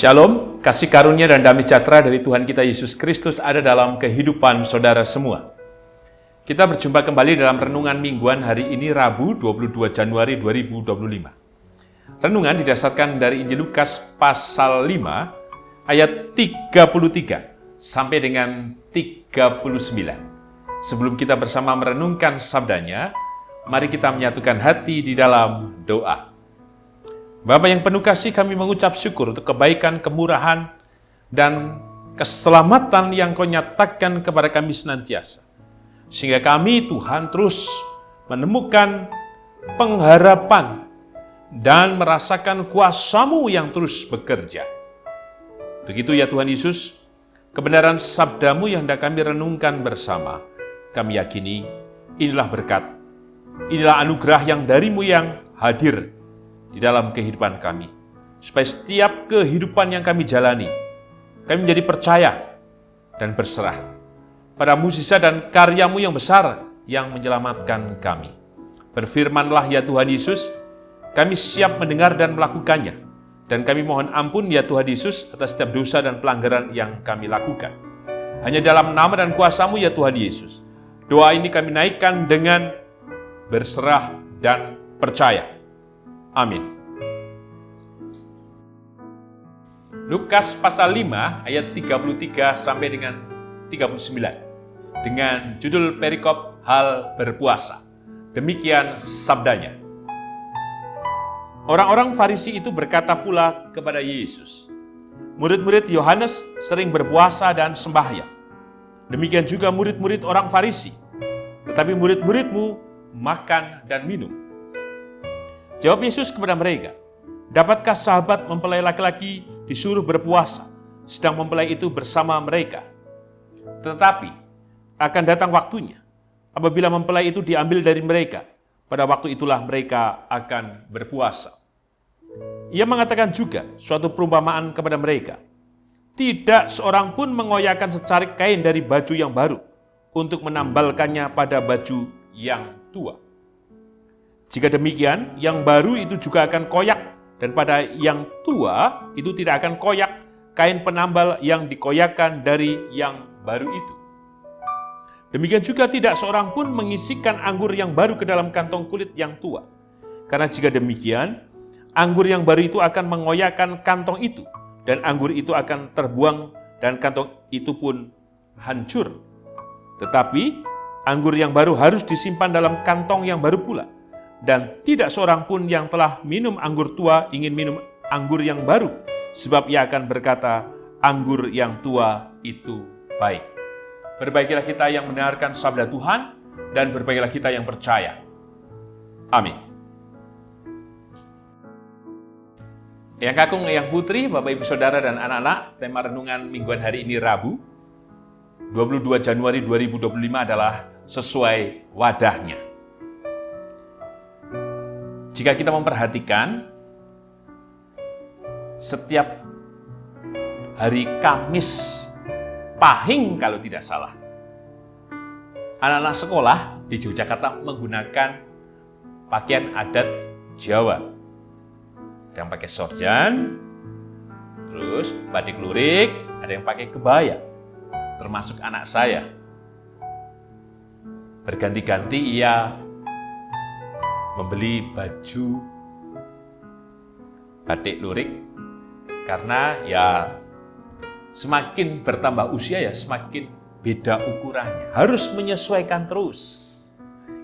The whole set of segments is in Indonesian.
Shalom, kasih karunia dan damai sejahtera dari Tuhan kita Yesus Kristus ada dalam kehidupan saudara semua. Kita berjumpa kembali dalam renungan mingguan hari ini Rabu 22 Januari 2025. Renungan didasarkan dari Injil Lukas pasal 5 ayat 33 sampai dengan 39. Sebelum kita bersama merenungkan sabdanya, mari kita menyatukan hati di dalam doa. Bapa yang penuh kasih, kami mengucap syukur untuk kebaikan, kemurahan, dan keselamatan yang Kau nyatakan kepada kami senantiasa. Sehingga kami, Tuhan, terus menemukan pengharapan dan merasakan kuasa-Mu yang terus bekerja. Begitu ya Tuhan Yesus, kebenaran sabda-Mu yang hendak kami renungkan bersama. Kami yakini inilah berkat, inilah anugerah yang dari-Mu yang hadir di dalam kehidupan kami. Supaya setiap kehidupan yang kami jalani, kami menjadi percaya dan berserah pada mukjizat dan karya-Mu yang besar yang menyelamatkan kami. Berfirmanlah ya Tuhan Yesus, kami siap mendengar dan melakukannya. Dan kami mohon ampun ya Tuhan Yesus atas setiap dosa dan pelanggaran yang kami lakukan. Hanya dalam nama dan kuasa-Mu ya Tuhan Yesus. Doa ini kami naikkan dengan berserah dan percaya. Amin. Lukas pasal 5 ayat 33 sampai dengan 39 dengan judul perikop hal berpuasa. Demikian sabdanya. Orang-orang Farisi itu berkata pula kepada Yesus, murid-murid Yohanes sering berpuasa dan sembahyang. Demikian juga murid-murid orang Farisi. Tetapi murid-murid-Mu makan dan minum. Jawab Yesus kepada mereka, dapatkah sahabat mempelai laki-laki disuruh berpuasa, sedang mempelai itu bersama mereka? Tetapi akan datang waktunya, apabila mempelai itu diambil dari mereka, pada waktu itulah mereka akan berpuasa. Ia mengatakan juga suatu perumpamaan kepada mereka, tidak seorang pun mengoyakkan secarik kain dari baju yang baru, untuk menambalkannya pada baju yang tua. Jika demikian, yang baru itu juga akan koyak, dan pada yang tua itu tidak akan koyak kain penambal yang dikoyakkan dari yang baru itu. Demikian juga tidak seorang pun mengisikan anggur yang baru ke dalam kantong kulit yang tua. Karena jika demikian, anggur yang baru itu akan mengoyakkan kantong itu, dan anggur itu akan terbuang, dan kantong itu pun hancur. Tetapi anggur yang baru harus disimpan dalam kantong yang baru pula. Dan tidak seorang pun yang telah minum anggur tua ingin minum anggur yang baru, sebab ia akan berkata, anggur yang tua itu baik. Berbaikilah kita yang mendengarkan sabda Tuhan, dan berbaikilah kita yang percaya. Amin. Eyang Kakung, Eyang Putri, Bapak Ibu Saudara dan anak-anak, tema renungan mingguan hari ini Rabu, 22 Januari 2025 adalah sesuai wadahnya. Jika kita memperhatikan, setiap hari Kamis Pahing kalau tidak salah, anak-anak sekolah di Yogyakarta menggunakan pakaian adat Jawa. Ada yang pakai sorjan, terus batik lurik, ada yang pakai kebaya, termasuk anak saya. Berganti-ganti ia membeli baju batik lurik karena ya semakin bertambah usia ya semakin beda ukurannya. Harus menyesuaikan terus.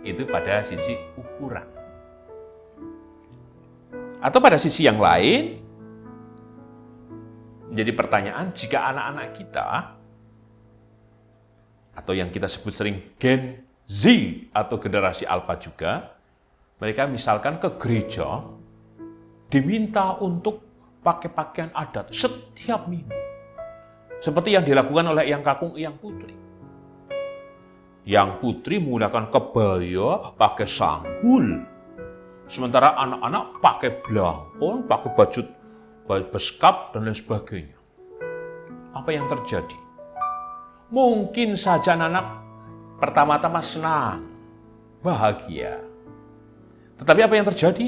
Itu pada sisi ukuran. Atau pada sisi yang lain, menjadi pertanyaan jika anak-anak kita atau yang kita sebut sering Gen Z atau generasi Alpha juga, mereka misalkan ke gereja, diminta untuk pakai pakaian adat setiap minggu. Seperti yang dilakukan oleh Eyang Kakung, Eyang Putri. Eyang Putri menggunakan kebaya, pakai sanggul. Sementara anak-anak pakai blangkon, pakai baju beskap, dan lain sebagainya. Apa yang terjadi? Mungkin saja anak-anak pertama-tama senang, bahagia. Tetapi apa yang terjadi?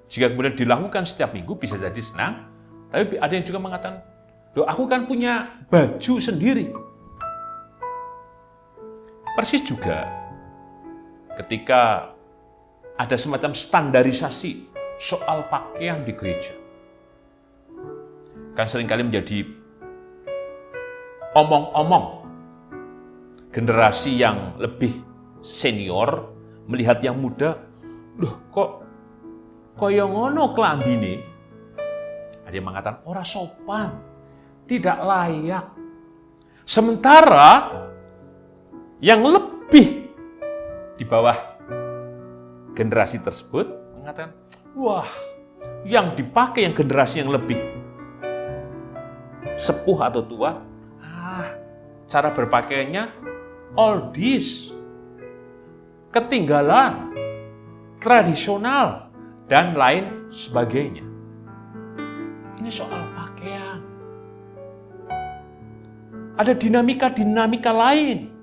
Jika kemudian dilakukan setiap minggu bisa jadi senang, tapi ada yang juga mengatakan Loh, aku kan punya baju sendiri. Persis juga ketika ada semacam standarisasi soal pakaian di gereja. Kan seringkali menjadi omong-omong. Generasi yang lebih senior melihat yang muda, loh kok kaya ngono klambine? Ada yang mengatakan ora sopan, tidak layak. Sementara yang lebih di bawah generasi tersebut mengatakan, wah, yang dipakai yang generasi yang lebih sepuh atau tua, cara berpakaiannya oldies, ketinggalan, tradisional, dan lain sebagainya. Ini soal pakaian. Ada dinamika-dinamika lain.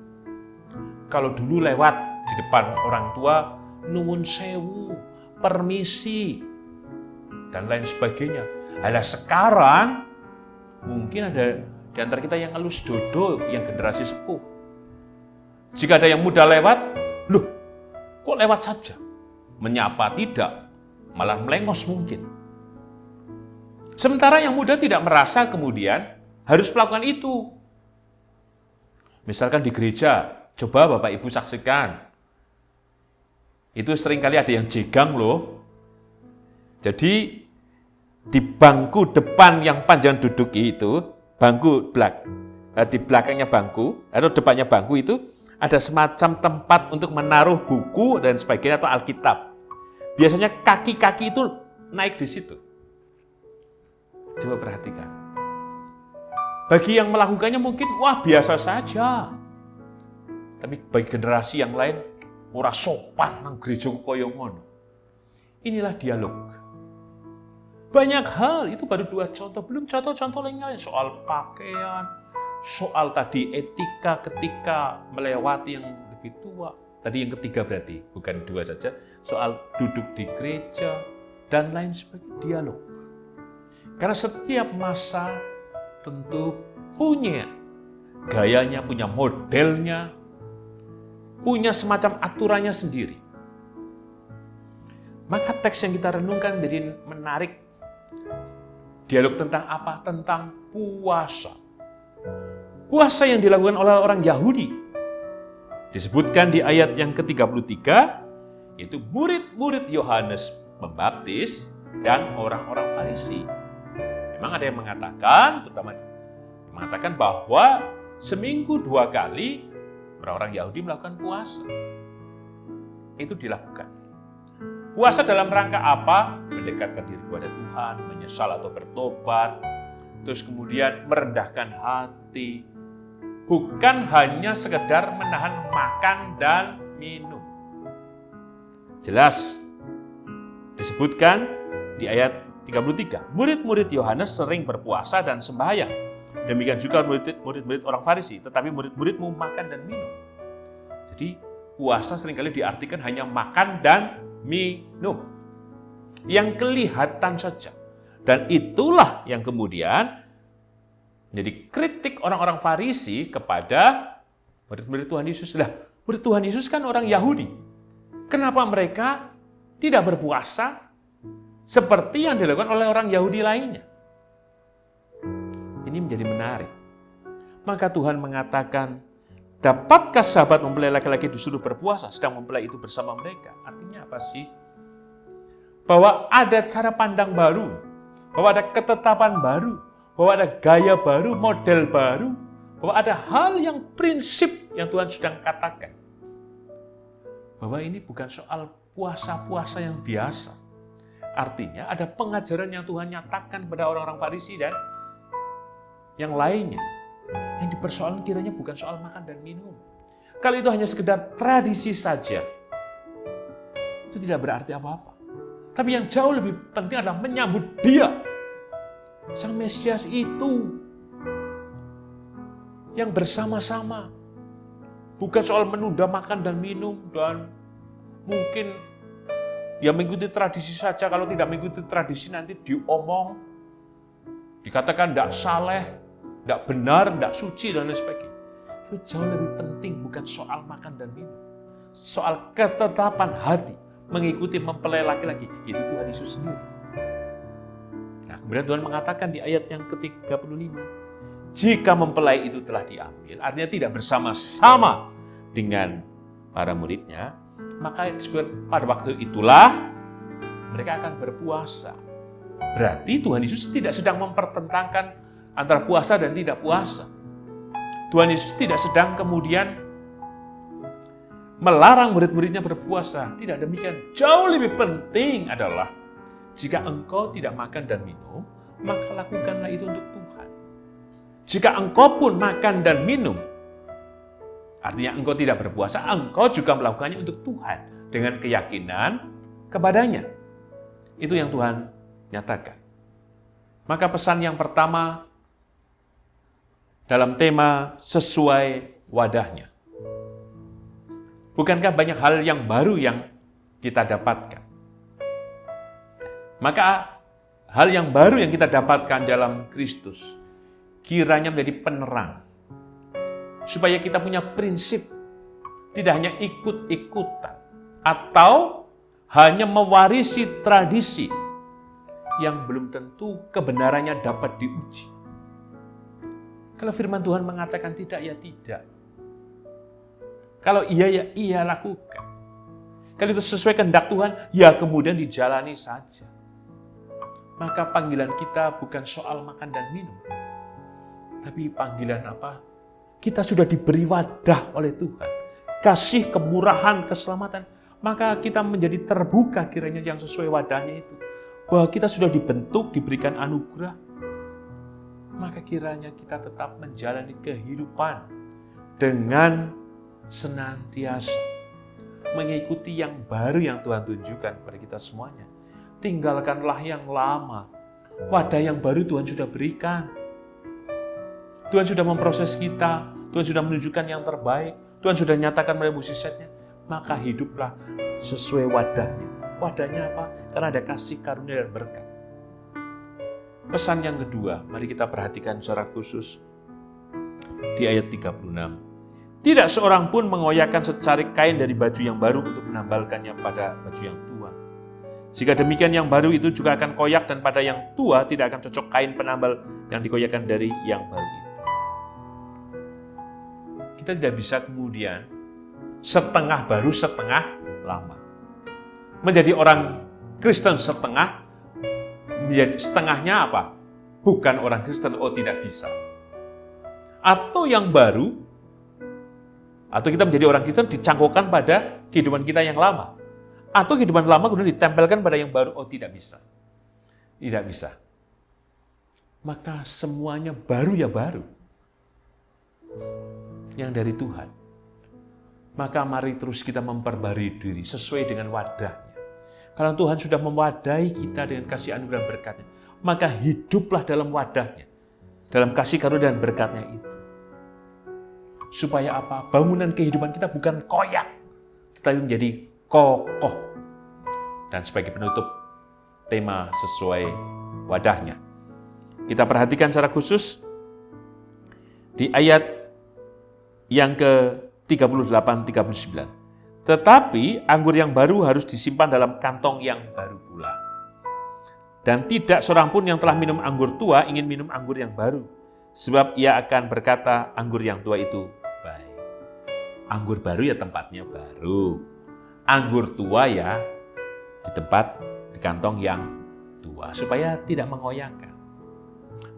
Kalau dulu lewat di depan orang tua, nuwun sewu, permisi, dan lain sebagainya. Alah sekarang, mungkin ada di antara kita yang ngelus dodo, yang generasi sepuh. Jika ada yang muda lewat, loh, kok lewat saja? Menyapa tidak, malah melengos mungkin. Sementara yang muda tidak merasa kemudian harus melakukan itu. Misalkan di gereja, coba Bapak Ibu saksikan. Itu seringkali ada yang jegang loh. Jadi di bangku depan yang panjang duduk itu, di belakangnya bangku atau depannya bangku itu ada semacam tempat untuk menaruh buku dan sebagainya atau Alkitab. Biasanya kaki-kaki itu naik di situ. Coba perhatikan. Bagi yang melakukannya mungkin wah biasa saja. Tapi bagi generasi yang lain, ora sopan nang gereja koyo ngono. Inilah dialog. Banyak hal, itu baru 2 contoh. Belum contoh-contoh lain soal pakaian, soal tadi etika ketika melewati yang lebih tua. Tadi yang ketiga berarti, bukan 2 saja. Soal duduk di gereja, dan lain sebagainya, dialog. Karena setiap masa tentu punya gayanya, punya modelnya, punya semacam aturannya sendiri. Maka teks yang kita renungkan menjadi menarik. Dialog tentang apa? Tentang puasa. Puasa yang dilakukan oleh orang Yahudi. Disebutkan di ayat yang ke-33, yaitu murid-murid Yohanes Pembaptis dan orang-orang Farisi. Memang ada yang mengatakan bahwa seminggu 2 kali orang-orang Yahudi melakukan puasa. Itu dilakukan. Puasa dalam rangka apa? Mendekatkan diri kepada Tuhan, menyesal atau bertobat, terus kemudian merendahkan hati. Bukan hanya sekedar menahan makan dan minum. Jelas disebutkan di ayat 33, murid-murid Yohanes sering berpuasa dan sembahyang. Demikian juga murid-murid orang Farisi, tetapi murid-muridmu makan dan minum. Jadi puasa seringkali diartikan hanya makan dan minum. Yang kelihatan saja. Dan itulah yang kemudian menjadi kritik orang-orang Farisi kepada murid-murid Tuhan Yesus. Lah, murid Tuhan Yesus kan orang Yahudi. Kenapa mereka tidak berpuasa seperti yang dilakukan oleh orang Yahudi lainnya? Ini menjadi menarik. Maka Tuhan mengatakan, dapatkah sahabat mempelai laki-laki disuruh berpuasa sedang mempelai itu bersama mereka? Artinya apa sih? Bahwa ada cara pandang baru, bahwa ada ketetapan baru, bahwa ada gaya baru, model baru, bahwa ada hal yang prinsip yang Tuhan sedang katakan. Bahwa ini bukan soal puasa-puasa yang biasa. Artinya ada pengajaran yang Tuhan nyatakan kepada orang-orang Farisi dan yang lainnya. Yang dipersoalkan kiranya bukan soal makan dan minum. Kalau itu hanya sekedar tradisi saja, itu tidak berarti apa-apa. Tapi yang jauh lebih penting adalah menyambut Dia, Sang Mesias itu, yang bersama-sama. Bukan soal menunda makan dan minum, dan mungkin ya mengikuti tradisi saja. Kalau tidak mengikuti tradisi nanti diomong, Dikatakan tidak saleh, tidak benar, tidak suci, dan lain sebagainya. Tapi jauh lebih penting bukan soal makan dan minum. Soal ketetapan hati, mengikuti mempelai laki-laki, itu Tuhan Yesus sendiri. Nah, kemudian Tuhan mengatakan di ayat yang ke-35, jika mempelai itu telah diambil, artinya tidak bersama-sama dengan para muridnya, maka pada waktu itulah mereka akan berpuasa. Berarti Tuhan Yesus tidak sedang mempertentangkan antara puasa dan tidak puasa. Tuhan Yesus tidak sedang kemudian melarang murid-muridnya berpuasa. Tidak demikian. Jauh lebih penting adalah jika engkau tidak makan dan minum, maka lakukanlah itu untuk Tuhan. Jika engkau pun makan dan minum, artinya engkau tidak berpuasa, engkau juga melakukannya untuk Tuhan dengan keyakinan kepadanya. Itu yang Tuhan nyatakan. Maka pesan yang pertama dalam tema sesuai wadahnya. Bukankah banyak hal yang baru yang kita dapatkan? Maka hal yang baru yang kita dapatkan dalam Kristus kiranya menjadi penerang. Supaya kita punya prinsip, tidak hanya ikut-ikutan, atau hanya mewarisi tradisi yang belum tentu kebenarannya dapat diuji. Kalau firman Tuhan mengatakan tidak, ya tidak. Kalau iya, ya iya lakukan. Kalau itu sesuai kehendak Tuhan, ya kemudian dijalani saja. Maka panggilan kita bukan soal makan dan minum. Tapi panggilan apa? Kita sudah diberi wadah oleh Tuhan. Kasih, kemurahan, keselamatan. Maka kita menjadi terbuka kiranya yang sesuai wadahnya itu. Bahwa kita sudah dibentuk, diberikan anugerah. Maka kiranya kita tetap menjalani kehidupan dengan senantiasa mengikuti yang baru yang Tuhan tunjukkan kepada kita semuanya. Tinggalkanlah yang lama. Wadah yang baru Tuhan sudah berikan. Tuhan sudah memproses kita. Tuhan sudah menunjukkan yang terbaik. Tuhan sudah nyatakan melalui mukjizatnya. Maka hiduplah sesuai wadahnya. Wadahnya apa? Karena ada kasih, karunia, dan berkat. Pesan yang kedua, mari kita perhatikan secara khusus di ayat 36. Tidak seorang pun mengoyakkan secarik kain dari baju yang baru untuk menambalkannya pada baju yang tua. Jika demikian, yang baru itu juga akan koyak, dan pada yang tua tidak akan cocok kain penambal yang dikoyakkan dari yang baru itu. Kita tidak bisa kemudian setengah baru, setengah lama. Menjadi orang Kristen setengah, menjadi setengahnya apa? Bukan orang Kristen, tidak bisa. Atau yang baru, atau kita menjadi orang Kristen dicangkokkan pada kehidupan kita yang lama. Atau kehidupan lama kemudian ditempelkan pada yang baru, tidak bisa. Tidak bisa. Maka semuanya baru ya baru. Yang dari Tuhan. Maka mari terus kita memperbarui diri sesuai dengan wadahnya. Kalau Tuhan sudah mewadahi kita dengan kasih anugerah berkatnya, maka hiduplah dalam wadahnya, dalam kasih karunia dan berkatnya itu. Supaya apa? Bangunan kehidupan kita bukan koyak, tetapi menjadi kokoh. Dan sebagai penutup tema sesuai wadahnya. Kita perhatikan secara khusus di ayat yang ke-38-39. Tetapi anggur yang baru harus disimpan dalam kantong yang baru pula. Dan tidak seorang pun yang telah minum anggur tua ingin minum anggur yang baru. Sebab ia akan berkata anggur yang tua itu baik. Anggur baru ya tempatnya baru. Anggur tua ya di kantong yang tua. Supaya tidak mengoyakkan.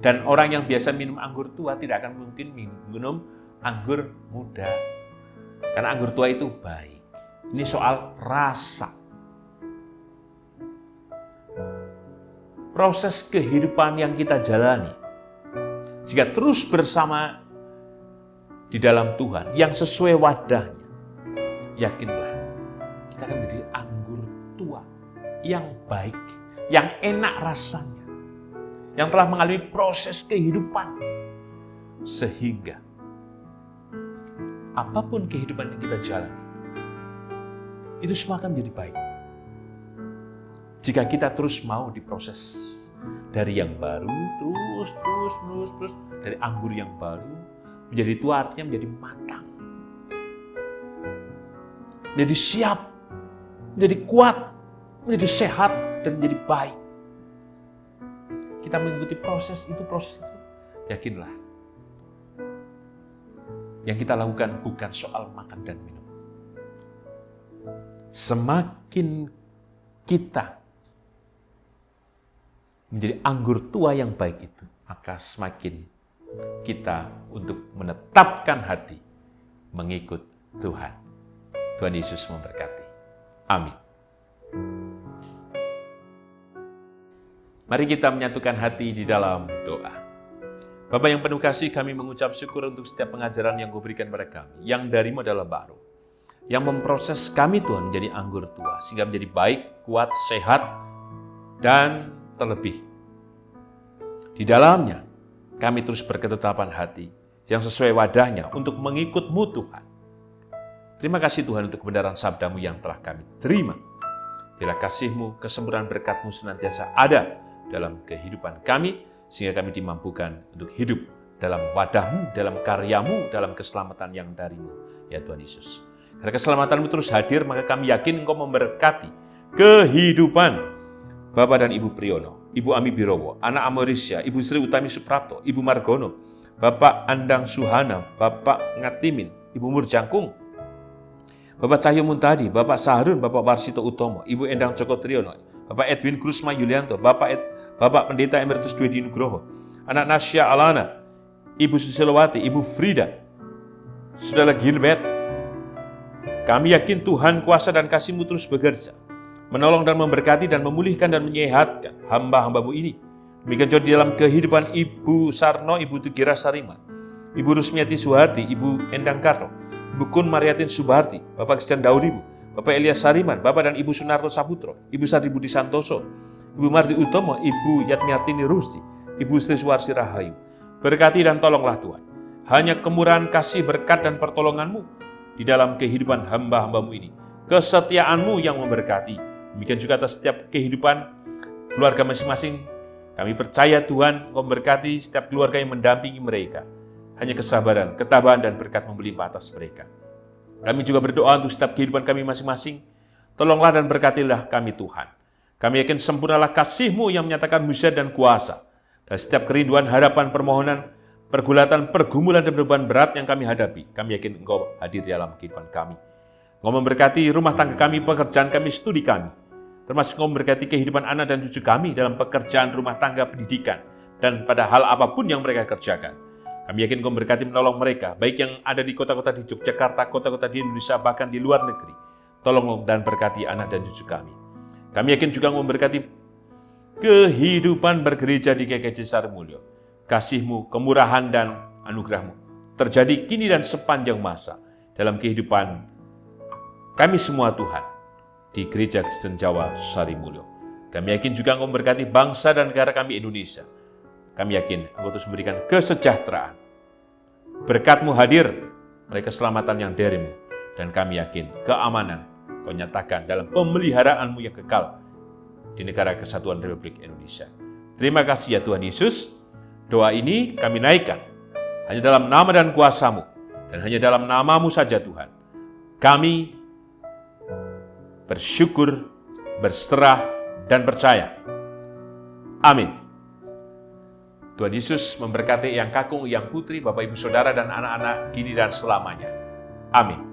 Dan orang yang biasa minum anggur tua tidak akan mungkin minum anggur muda. Karena anggur tua itu baik. Ini soal rasa. Proses kehidupan yang kita jalani. Jika terus bersama di dalam Tuhan, yang sesuai wadahnya, yakinlah, kita akan menjadi anggur tua, yang baik, yang enak rasanya, yang telah mengalami proses kehidupan. Sehingga, apapun kehidupan yang kita jalani, itu semua akan menjadi baik. Jika kita terus mau diproses Dari yang baru, terus, dari anggur yang baru, menjadi tua artinya menjadi matang. Menjadi siap, menjadi kuat, menjadi sehat, dan menjadi baik. Kita mengikuti proses itu, yakinlah. Yang kita lakukan bukan soal makan dan minum. Semakin kita menjadi anggur tua yang baik itu, maka semakin kita untuk menetapkan hati mengikut Tuhan. Tuhan Yesus memberkati. Amin. Mari kita menyatukan hati di dalam doa. Bapa yang penuh kasih, kami mengucap syukur untuk setiap pengajaran yang Kau berikan pada kami, yang darimu adalah baru, yang memproses kami Tuhan menjadi anggur tua, sehingga menjadi baik, kuat, sehat, dan terlebih di dalamnya kami terus berketetapan hati yang sesuai wadahnya untuk mengikut-Mu Tuhan. Terima kasih Tuhan untuk kebenaran sabda-Mu yang telah kami terima. Bila kasih-Mu, kesempurnaan berkat-Mu senantiasa ada dalam kehidupan kami, sehingga kami dimampukan untuk hidup dalam wadah-Mu, dalam karya-Mu, dalam keselamatan yang dari-Mu, ya Tuhan Yesus. Karena keselamatan-Mu terus hadir, maka kami yakin Engkau memberkati kehidupan Bapak dan Ibu Priyono, Ibu Ami Birowo, anak Amorisya, Ibu Sri Utami Suprapto, Ibu Margono, Bapak Andang Suhana, Bapak Ngatimin, Ibu Murjangkung, Bapak Cahyo Muntadi, Bapak Saharun, Bapak Warsito Utomo, Ibu Endang Joko Triyono, Bapak Edwin Krusma Yulianto, Bapak Pendeta Emeritus Dwedi Nugroho, anak Nasya Alana, Ibu Susilowati, Ibu Frida, Saudara Gilbert. Kami yakin Tuhan kuasa dan kasih-Mu terus bekerja, menolong dan memberkati dan memulihkan dan menyehatkan hamba-hamba-Mu ini. Demikian juga di dalam kehidupan Ibu Sarno, Ibu Tugira Sariman, Ibu Rusmiati Suharti, Ibu Endang Karno, Ibu Kun Mariatin Subarti, Bapak Christian Daudibu, Bapak Elias Sariman, Bapak dan Ibu Sunarto Saputro, Ibu Sari Budi Santoso, Ibu Marti Utomo, Ibu Yatmiartini Rusti, Ibu Sri Suwarsi Rahayu. Berkati dan tolonglah Tuhan. Hanya kemurahan kasih, berkat dan pertolongan-Mu di dalam kehidupan hamba-hamba-Mu ini. Kesetiaan-Mu yang memberkati. Demikian juga atas setiap kehidupan keluarga masing-masing. Kami percaya Tuhan memberkati setiap keluarga yang mendampingi mereka. Hanya kesabaran, ketabahan dan berkat membelimpah atas mereka. Kami juga berdoa untuk setiap kehidupan kami masing-masing. Tolonglah dan berkatilah kami Tuhan. Kami yakin sempurnalah kasih-Mu yang menyatakan mujizat dan kuasa. Dan setiap kerinduan, harapan, permohonan, pergulatan, pergumulan dan beban berat yang kami hadapi, kami yakin Engkau hadir dalam kehidupan kami. Engkau memberkati rumah tangga kami, pekerjaan kami, studi kami. Termasuk Engkau memberkati kehidupan anak dan cucu kami dalam pekerjaan rumah tangga, pendidikan, dan pada hal apapun yang mereka kerjakan. Kami yakin Engkau memberkati menolong mereka, baik yang ada di kota-kota di Yogyakarta, kota-kota di Indonesia, bahkan di luar negeri. Tolong dan berkati anak dan cucu kami. Kami yakin juga memberkati kehidupan bergereja di GKJ Sarimulyo. Kasih-Mu, kemurahan dan anugerah-Mu terjadi kini dan sepanjang masa dalam kehidupan kami semua Tuhan di Gereja Kristen Jawa Sarimulyo. Kami yakin juga Engkau memberkati bangsa dan negara kami Indonesia. Kami yakin Engkau terus memberikan kesejahteraan. Berkat-Mu hadir, mereka keselamatan yang dari-Mu. Dan kami yakin keamanan Kau nyatakan dalam pemeliharaanmu yang kekal di negara kesatuan Republik Indonesia. Terima kasih ya Tuhan Yesus. Doa ini kami naikkan hanya dalam nama dan kuasa-Mu, dan hanya dalam nama-Mu saja Tuhan. Kami bersyukur, berserah, dan percaya. Amin. Tuhan Yesus memberkati yang kakung, yang putri, Bapak Ibu Saudara, dan anak-anak kini dan selamanya. Amin.